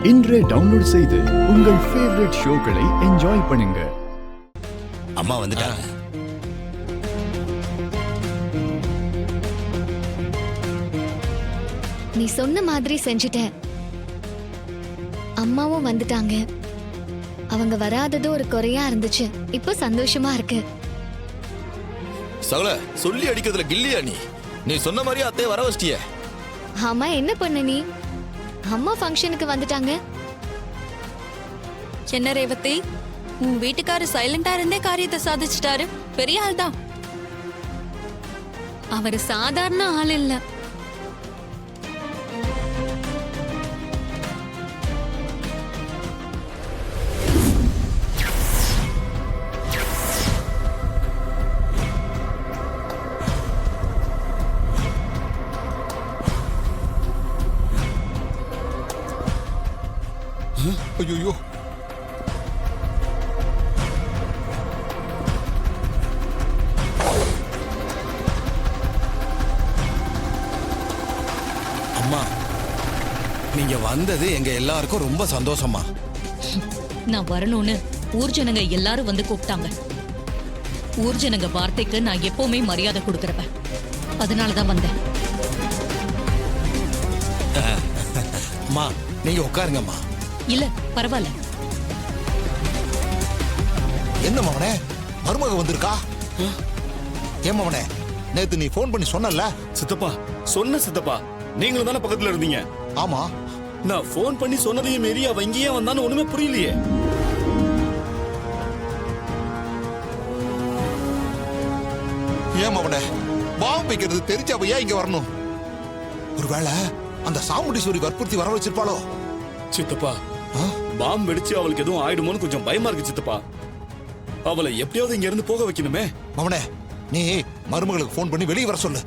இன்றே டவுன்லோட் செய்து உங்கள் ஃபேவரட் ஷோக்களை என்ஜாய் பண்ணுங்க. அம்மா வந்துட்டாங்க. நீ சொன்ன மாதிரி செஞ்சுட்டேன். அம்மாவும் வந்துட்டாங்க. அவங்க வராதது ஒரு குறையா இருந்துச்சு. இப்ப சந்தோஷமா இருக்கு. சகல சொல்லி அடிக்கிறதுல கில்லியா நீ சொன்ன மாதிரியே அத்தைய வர வச்சிட்டியே. ஆமா, என்ன பண்ண நீ? அம்மா ஃபங்க்ஷனுக்கு வந்துட்டாங்க. என்ன ரேவதி, உன் வீட்டுக்காரர் சைலண்டா இருந்தே காரியத்தை சாதிச்சிட்டாரு. பெரிய ஆள் தான். அவரு சாதாரண ஆள் இல்ல. ஐயோ, அம்மா நீங்க வந்தது எங்க எல்லாருக்கும் ரொம்ப சந்தோஷமா. நான் வரணும்னு ஊர் ஜனங்க எல்லாரும் வந்து கூப்பிட்டாங்க. ஊர் ஜனங்க வார்த்தைக்கு நான் எப்பவுமே மரியாதை கொடுக்கறவ. அதனாலதான் வந்தேன். அம்மா நீங்க உட்காருங்கம்மா. இல்ல பரவாயில்ல. என்ன மவனே, மருமக வந்திருக்கா? ஏன் மவனே, நேத்து நீ போன் பண்ணி சொன்னல? சித்தப்பா சொன்ன சித்தப்பா, நீங்களும் தானே பக்கத்துல இருந்தீங்க. ஆமா, நான் போன் பண்ணி சொன்னதையும் மீறி அவ இங்கேயே வந்தான்னு ஒண்ணுமே புரியலையே. ஏன் மவனே, பாம்பு வைக்கிறது தெரிஞ்சவ ஏன் இங்க வரணும்? ஒருவேளை அந்த சாமுண்டீஸ்வரி வற்புறுத்தி வர வச்சிருப்பாளோ? சித்தப்பா, பாம்பு வெடிச்சு அவளுக்கு எதுவும் ஆயிடுமோன்னு கொஞ்சம் பயமா இருக்கு சித்தப்பா. அவளை எப்படியாவது இங்க இருந்து போக வைக்கணுமே. மவனே, நீ மருமகளுக்கு போன் பண்ணி வெளியே வர சொல்லு.